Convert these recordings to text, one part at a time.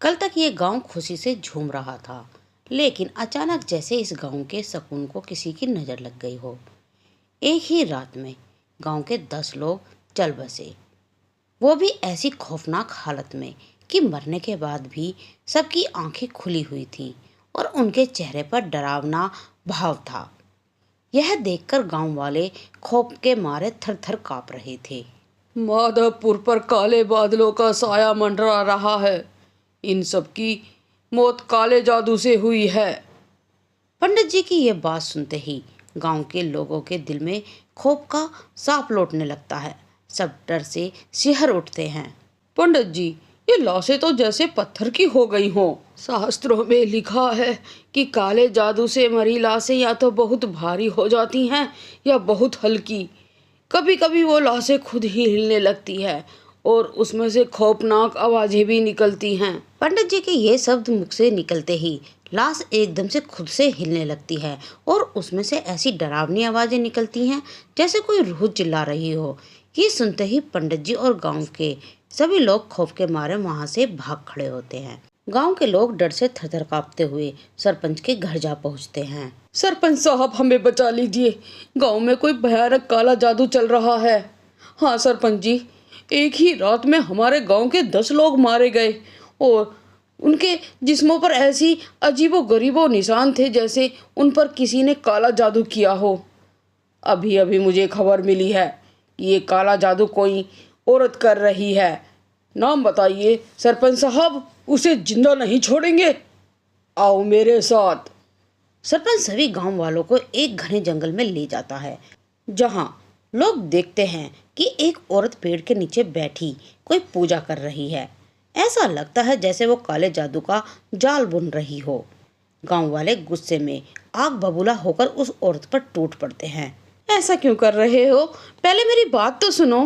कल तक ये गांव खुशी से झूम रहा था, लेकिन अचानक जैसे इस गांव के सुकून को किसी की नज़र लग गई हो। एक ही रात में गांव के 10 लोग चल बसे, वो भी ऐसी खौफनाक हालत में कि मरने के बाद भी सबकी आंखें खुली हुई थीं और उनके चेहरे पर डरावना भाव था। यह देखकर गांव वाले खौफ के मारे थर-थर कांप रहे थे। माधवपुर पर काले बादलों का साया मंडरा रहा है। इन सब की मौत काले जादू से हुई है। पंडित जी की यह बात सुनते ही गांव के लोगों के दिल में खौफ का सांप लौटने लगता है। सब डर से सिहर उठते हैं। पंडित जी, ये लाशें तो जैसे पत्थर की हो गई हों। शास्त्रों में लिखा है कि काले जादू से मरी लाशें या तो बहुत भारी हो जाती हैं या बहुत हल्की। कभी कभी वो लाशें खुद ही हिलने लगती है और उसमें से खौफनाक आवाजें भी निकलती हैं। पंडित जी के ये शब्द मुख से निकलते ही लाश एकदम से खुद से हिलने लगती है और उसमें से ऐसी डरावनी आवाजें निकलती हैं जैसे कोई रूह चिल्ला रही हो। ये सुनते ही पंडित जी और गांव के सभी लोग खौफ के मारे वहां से भाग खड़े होते हैं। गांव के लोग डर से थरथर कांपते हुए सरपंच के घर जा पहुंचते हैं। सरपंच साहब, हमें बचा लीजिए, गांव में कोई भयानक काला जादू चल रहा है। हाँ सरपंच जी, एक ही रात में हमारे गांव के 10 लोग मारे गए और उनके जिस्मों पर ऐसी अजीबो गरीबो निशान थे जैसे उन पर किसी ने काला जादू किया हो। अभी अभी मुझे खबर मिली है, ये काला जादू कोई औरत कर रही है। नाम बताइए सरपंच साहब, उसे जिंदा नहीं छोड़ेंगे। आओ मेरे साथ। सरपंच सभी गांव वालों को एक घने जंगल में ले जाता है, जहां लोग देखते हैं कि एक औरत पेड़ के नीचे बैठी कोई पूजा कर रही है। ऐसा लगता है जैसे वो काले जादू का जाल बुन रही हो। गांव वाले गुस्से में आग बबूला होकर उस औरत पर टूट पड़ते हैं। ऐसा क्यों कर रहे हो? पहले मेरी बात तो सुनो।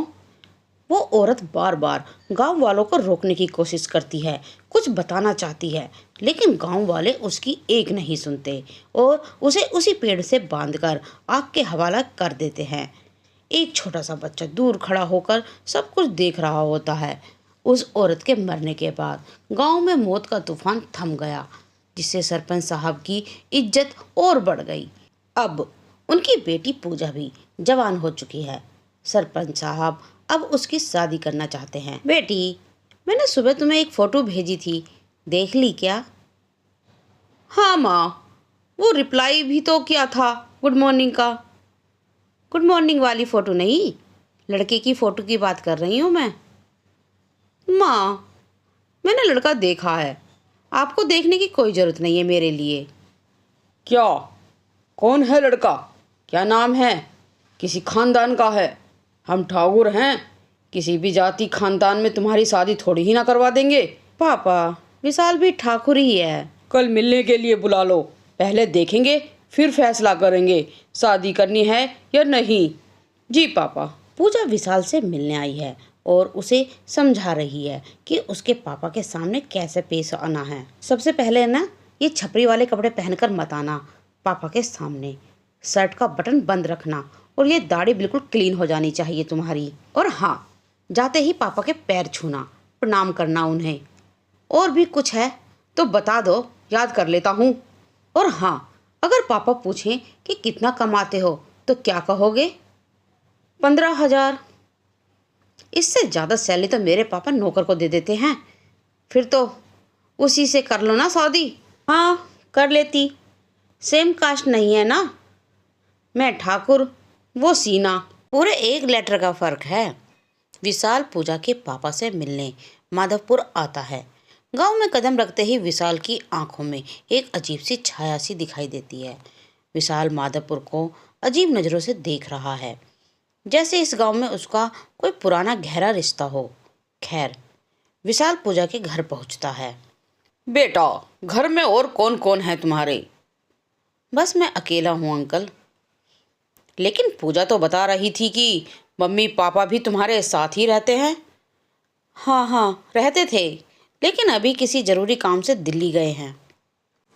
वो औरत बार बार गांव वालों को रोकने की कोशिश करती है, कुछ बताना चाहती है, लेकिन गांव वाले उसकी एक नहीं सुनते और उसे उसी पेड़ से बांधकर आग के हवाला कर देते हैं। एक छोटा सा बच्चा दूर खड़ा होकर सब कुछ देख रहा होता है। उस औरत के मरने के बाद गांव में मौत का तूफान थम गया, जिससे सरपंच साहब की इज्जत और बढ़ गई। अब उनकी बेटी पूजा भी जवान हो चुकी है। सरपंच साहब अब उसकी शादी करना चाहते हैं। बेटी, मैंने सुबह तुम्हें एक फ़ोटो भेजी थी, देख ली क्या? हाँ माँ, वो रिप्लाई भी तो किया था गुड मॉर्निंग का। गुड मॉर्निंग वाली फ़ोटो नहीं, लड़के की फ़ोटो की बात कर रही हूँ मैं। माँ, मैंने लड़का देखा है, आपको देखने की कोई ज़रूरत नहीं है मेरे लिए। क्या? कौन है लड़का? क्या नाम है? किसी खानदान का है? हम ठाकुर हैं, किसी भी जाति खानदान में तुम्हारी शादी थोड़ी ही ना करवा देंगे। पापा, विशाल भी ठाकुर ही है। कल मिलने के लिए बुला लो, पहले देखेंगे फिर फैसला करेंगे शादी करनी है या नहीं। जी पापा। पूजा विशाल से मिलने आई है और उसे समझा रही है कि उसके पापा के सामने कैसे पेश आना है। सबसे पहले ना, ये छपरी वाले कपड़े पहनकर मत आना पापा के सामने। शर्ट का बटन बंद रखना और ये दाढ़ी बिल्कुल क्लीन हो जानी चाहिए तुम्हारी। और हाँ, जाते ही पापा के पैर छूना, प्रणाम करना उन्हें। और भी कुछ है तो बता दो, याद कर लेता हूँ। और हाँ, अगर पापा पूछें कि कितना कमाते हो तो क्या कहोगे? 15,000। इससे ज़्यादा सैलरी तो मेरे पापा नौकर को दे देते हैं। फिर तो उसी से कर लो ना शादी। हाँ, कर लेती। सेम कास्ट नहीं है ना, मैं ठाकुर, वो सीना, पूरे एक लेटर का फ़र्क है। विशाल पूजा के पापा से मिलने माधवपुर आता है। गांव में कदम रखते ही विशाल की आंखों में एक अजीब सी छाया सी दिखाई देती है। विशाल माधवपुर को अजीब नज़रों से देख रहा है, जैसे इस गांव में उसका कोई पुराना गहरा रिश्ता हो। खैर, विशाल पूजा के घर पहुंचता है। बेटा, घर में और कौन कौन है तुम्हारे? बस मैं अकेला हूँ अंकल। लेकिन पूजा तो बता रही थी कि मम्मी पापा भी तुम्हारे साथ ही रहते हैं। हाँ हाँ, रहते थे, लेकिन अभी किसी ज़रूरी काम से दिल्ली गए हैं।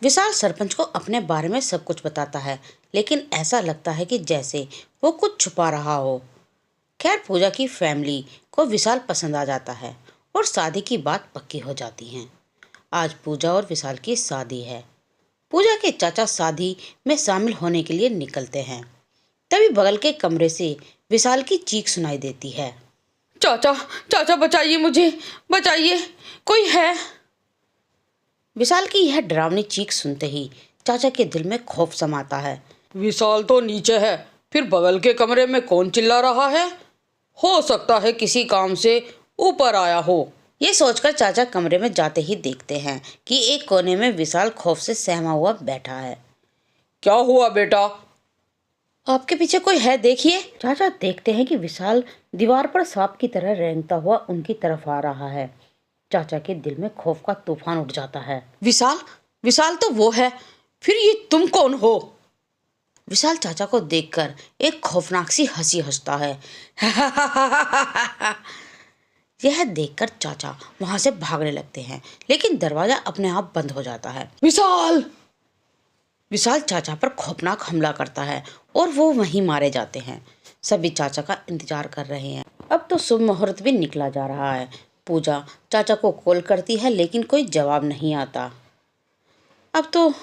विशाल सरपंच को अपने बारे में सब कुछ बताता है, लेकिन ऐसा लगता है कि जैसे वो कुछ छुपा रहा हो। खैर, पूजा की फैमिली को विशाल पसंद आ जाता है और शादी की बात पक्की हो जाती है। आज पूजा और विशाल की शादी है। पूजा के चाचा शादी में शामिल होने के लिए निकलते हैं। तभी बगल के कमरे से विशाल की चीख सुनाई देती है। चाचा, चाचा बचाइए मुझे, बचाइए, कोई है। विशाल की यह डरावनी चीख सुनते ही चाचा के दिल में खौफ समाता है। विशाल तो नीचे है, फिर बगल के कमरे में कौन चिल्ला रहा है? हो सकता है किसी काम से ऊपर आया हो। ये सोचकर चाचा कमरे में जाते ही देखते हैं कि एक कोने में विशाल खौफ से सहमा हुआ बैठा है। क्या हुआ बेटा? आपके पीछे कोई है, देखिए। चाचा देखते हैं कि विशाल दीवार पर सांप की तरह रेंगता हुआ उनकी तरफ आ रहा है। चाचा के दिल में खौफ का तूफान उठ जाता है। विशाल, विशाल तो वो है, फिर ये तुम कौन हो? विशाल चाचा को देखकर एक खौफनाक सी हंसी हंसता है। यह देखकर चाचा वहां से भागने लगते हैं, लेकिन दरवाजा अपने आप बंद हो जाता है। विशाल! विशाल चाचा पर खौफनाक हमला करता है और वो वहीं मारे जाते हैं। सभी चाचा का इंतजार कर रहे हैं। अब तो शुभ मुहूर्त भी निकला जा रहा है। पूजा चाचा को कॉल करती है, लेकिन कोई जवाब नहीं आता। अब तो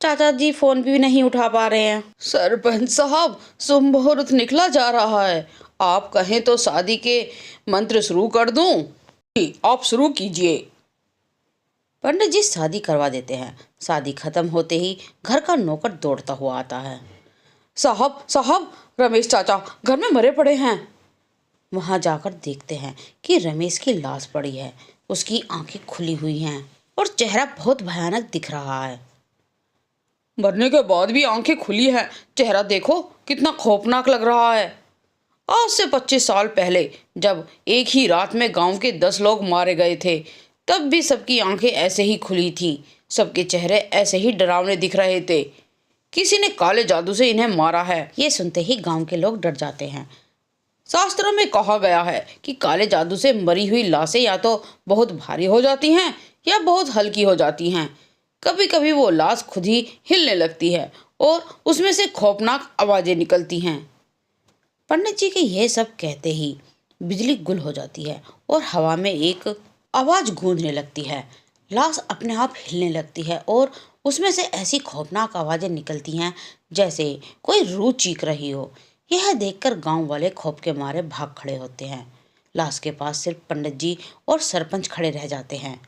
चाचा जी फोन भी नहीं उठा पा रहे हैं। सरपंच साहब, शुभ मुहूर्त निकला जा रहा है, आप कहें तो शादी के मंत्र शुरू कर दूं? जी, आप शुरू कीजिए। पंडित जी शादी करवा देते हैं। शादी खत्म होते ही घर का नौकर दौड़ता हुआ आता है। साहब, साहब, रमेश चाचा घर में मरे पड़े हैं। वहां जाकर देखते हैं कि रमेश की लाश पड़ी है। उसकी आंखें खुली हुई हैं और चेहरा बहुत भयानक दिख रहा है। मरने के बाद भी आंखें खुली हैं, चेहरा देखो कितना खौफनाक लग रहा है। आज से 25 साल पहले जब एक ही रात में गांव के 10 लोग मारे गए थे, तब भी सबकी आंखें ऐसे ही खुली थी, सबके चेहरे ऐसे ही डरावने दिख रहे थे। किसी ने काले जादू से इन्हें मारा है। ये सुनते ही गांव के लोग डर जाते हैं। शास्त्रों में कहा गया है कि काले जादू से मरी हुई लाशें या तो बहुत भारी हो जाती हैं या बहुत हल्की हो जाती हैं। कभी कभी वो लाश खुद ही हिलने लगती है और उसमें से खौफनाक आवाजें निकलती हैं। पंडित जी के ये सब कहते ही बिजली गुल हो जाती है और हवा में एक आवाज गूंजने लगती है। लाश अपने आप हिलने लगती है और उसमें से ऐसी खौफनाक आवाजें निकलती हैं जैसे कोई रूह चीख रही हो। यह देखकर गांव वाले खौफ के मारे भाग खड़े होते हैं। लाश के पास सिर्फ पंडित जी और सरपंच खड़े रह जाते हैं।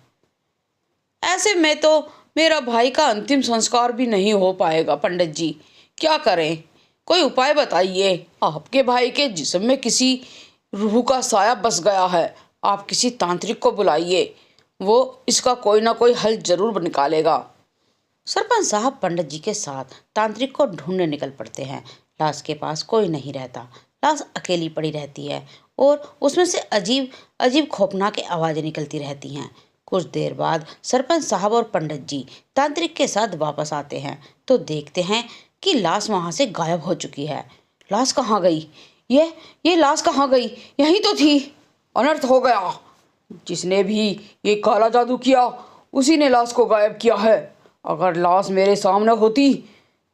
ऐसे में तो मेरा भाई का अंतिम संस्कार भी नहीं हो पाएगा पंडित जी, क्या करें? कोई उपाय बताइए। आपके भाई के जिस्म में किसी रूह का साया बस गया है। आप किसी तांत्रिक को बुलाइए, वो इसका कोई ना कोई हल जरूर निकालेगा। सरपंच साहब पंडित जी के साथ तांत्रिक को ढूंढने निकल पड़ते हैं। लाश के पास कोई नहीं रहता। लाश अकेली पड़ी रहती है और उसमें से अजीब अजीब खौफनाक आवाजें निकलती रहती हैं। कुछ देर बाद सरपंच साहब और पंडित जी तांत्रिक के साथ वापस आते हैं तो देखते हैं कि लाश वहां से गायब हो चुकी है। लाश कहाँ गई? ये लाश कहाँ गई? यहीं तो थी। अनर्थ हो गया। जिसने भी ये काला जादू किया उसी ने लाश को गायब किया है। अगर लाश मेरे सामने होती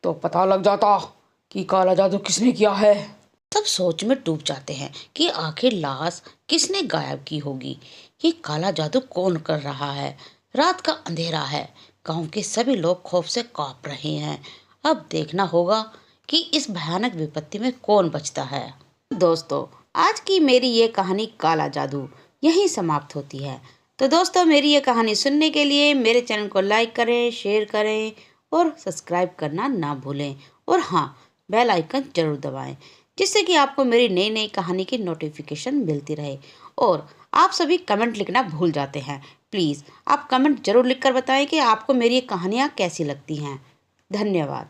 तो पता लग जाता कि काला जादू किसने किया है। सब सोच में डूब जाते हैं कि आखिर लाश किसने गायब की होगी। ये काला जादू कौन कर रहा है? रात का अंधेरा है। गांव के सभी लोग खौफ से कांप रहे हैं। अब देखना होगा कि इस भयानक विपत्ति में कौन बचता है। दोस्तों, आज की मेरी ये कहानी काला जादू यहीं समाप्त होती है। तो दोस्तों, मेरी ये कहानी सुनने के लिए मेरे चैनल को लाइक करें, शेयर करें और सब्सक्राइब करना ना भूलें। और हाँ, बेल आइकन जरूर दबाएं, जिससे कि आपको मेरी नई नई कहानी की नोटिफिकेशन मिलती रहे। और आप सभी कमेंट लिखना भूल जाते हैं। प्लीज़ आप कमेंट जरूर लिखकर बताएं कि आपको मेरी ये कहानियाँ कैसी लगती हैं। धन्यवाद।